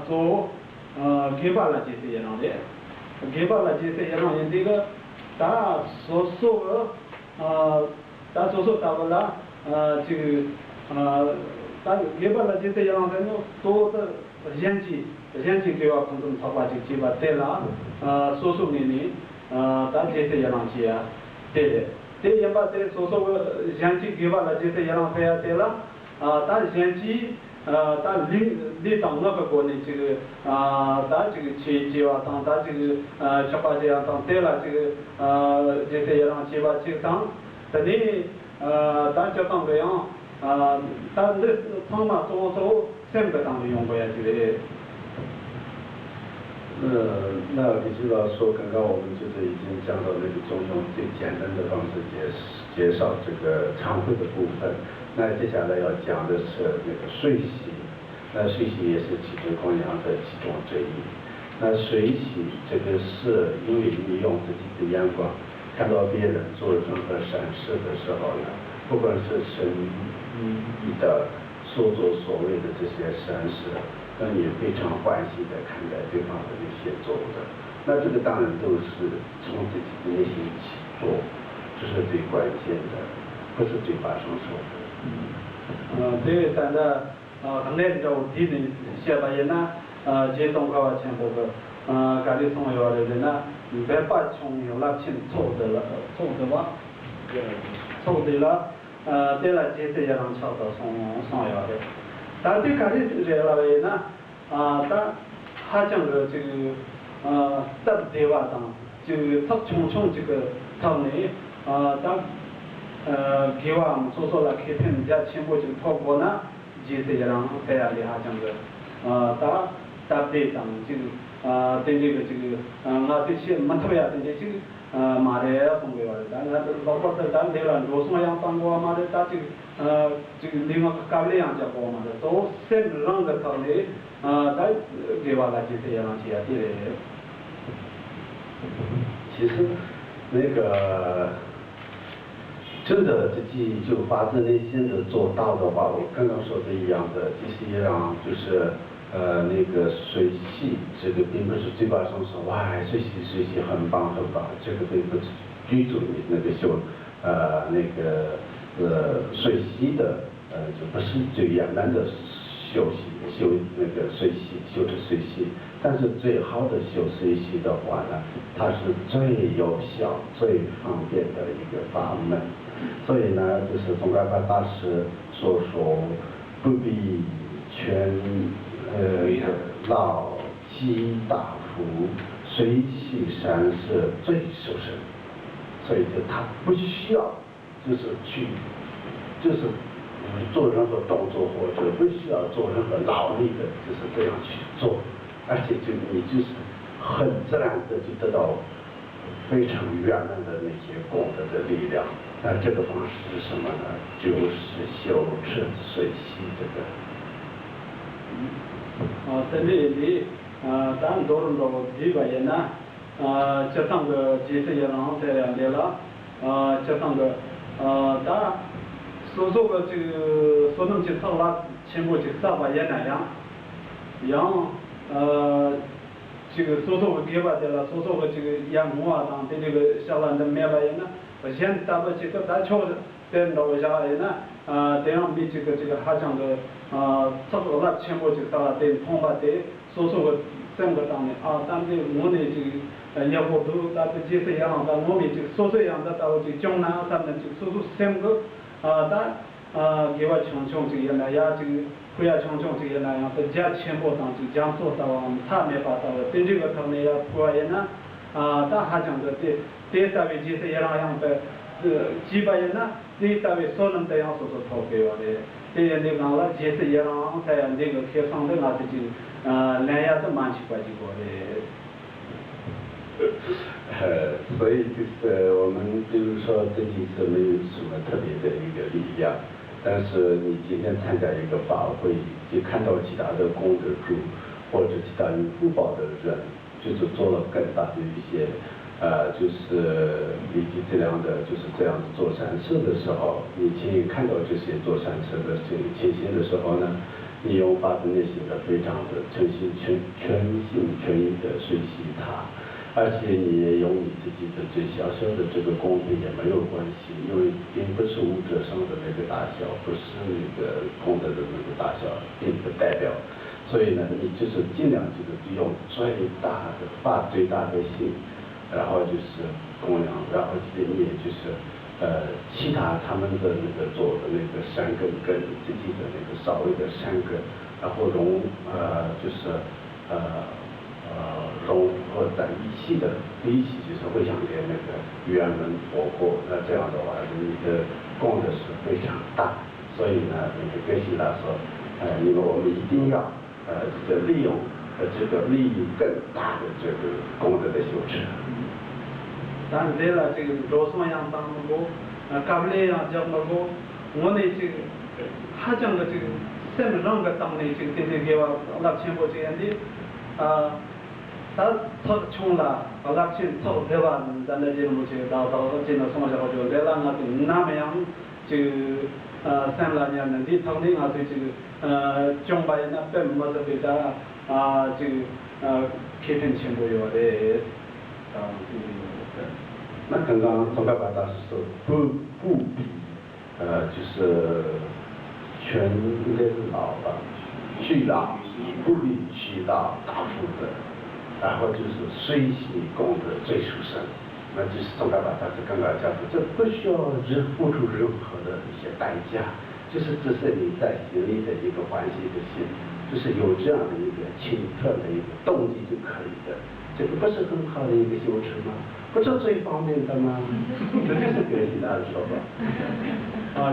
做给巴拉这些人的，给巴拉这些人这个他所说他所说他们啦这个他给巴拉这些人的都的现在给我空中操作这些吧，对啦所说的呢他这些人些啊，对的，对也把这所说现在给巴拉这些人些啊对啦他现在。他领导那个国内这个他这个企业啊，当他这个七八节啊，当对了这个这些让七八节当，但你他就当这样他那他嘛做三个当的用过呀，这个。那李指导说，刚刚我们就是已经讲到那个中用最简单的方式介绍这个常会的部分。那接下来要讲的是那个水洗，那水洗也是其中供养的其中之一。那水洗这个是因为你用自己的眼光看到别人做任何善事的时候呢，不管是神意的所作所为的这些善事，那你非常欢喜的看待对方的那些做的，那这个当然都是从自己的内心起做，这是最关键的，不是嘴巴上说的。对，但是刚才就提的写吧也呢，这种话全部个，家里送药的人呢，你别把穷有那钱凑的了，凑的吧，凑的了，对了，这些让敲到送药的，但对家里这了为呢，他还讲个这个在对吧当，就他穷这个他呢，他。给我们做了开篇家全部就透过呢，这些人在那里哈讲的，他对当这个对这个那这些没特别对这个马的要送给我的，但是包括咱对了，罗松样当过马的，他这个另外咖喱样讲过马的，都三个人的套里，他给我了这些人去啊，对的。其实那个。真的自己就发自内心的做到的话，我刚刚说的一样的，其实也让就是那个水洗，这个并不是嘴巴上说哇水洗很棒，这个并不拘住你那个修那个水洗的就不是最简单的修那个水洗修的水洗，但是最好的修水洗的话呢，它是最有效、最方便的一个法门。所以呢，就是宗喀巴大师所说，不必全老积大福，随喜善事最受生。所以就他不需要，就是做任何动作或者不需要做任何劳力的，就是这样去做，而且你就是很自然的就得到非常圆满的那些功德的力量。那这个方式是什么呢？就是修持水洗这个。这里咱多人都提过也呢，这上个几十年了在两年了，这上个咱所做的这个所能去操了，全部就啥吧也那样，这个所做的给吧的了，所做的这个养母啊，当的这个小兰的买了也呢。我现在把这个大桥的等到下来呢，这样比这个还讲的差不多了，全部就到了等通把的所说的整个当的当的我的这个要不都那个这些样的我们这个所说样的到这江南他们这个所整个给我穷这个那样这个不要穷这个那样的家全部当这讲做到他没法到的，等这个他们要破也呢。但还讲的这单位就是也那样的，基本上呢，这单位所能这样说掏给我的，这样的讲了，就是也让这样这个开商的那是就，两样都蛮奇怪结果的。所以就是我们比如说自己是没有什么特别的一个力量，但是你今天参加一个法会，就看到其他的功德主或者其他有福报的人。就是做了更大的一些，就是以及这样的，就是这样子做善事的时候，你亲眼看到这些做善事的这个情形的时候呢，你用发自内心的、非常的全心全意的随喜他，而且你也用你自己的最小小的这个功德也没有关系，因为并不是物质上的那个大小，不是那个功德的那个大小，并不代表。所以呢，你就是尽量就是用发最大的心，然后就是供养，然后你也就是其他们的那个做的那个善根跟自己的那个稍微的善根，然后就是融合在一起就是会想连那个圆满佛果，那这样的话你的功德是非常大。所以呢，那个跟希拉说，因为我们一定要这个利用这个利益更大的这个功德的修持。但是了这个罗什么样当那个嘎布雷样讲那个，我呢这个他讲的这个什么样个当的这个对给我那全部这样的他穷了，那钱凑对吧？咱那这么去到见到什么时候就来了那么样就三两年的你当年对这个将来那本么是对的这个开垦全部有的那刚刚宗喀巴大师说不必就是全应该是老了，去老不必去老大福德，然后就是随喜功德最殊胜，那就是宗喀巴大师刚刚讲的，这不需要付出任何的一些代价，就是只是你在心里的一个欢喜的心，就是有这样的一个清澈的一个动机就可以的。这个不是很好的一个修持吗？不是最方便的吗？这就是给其他的说法。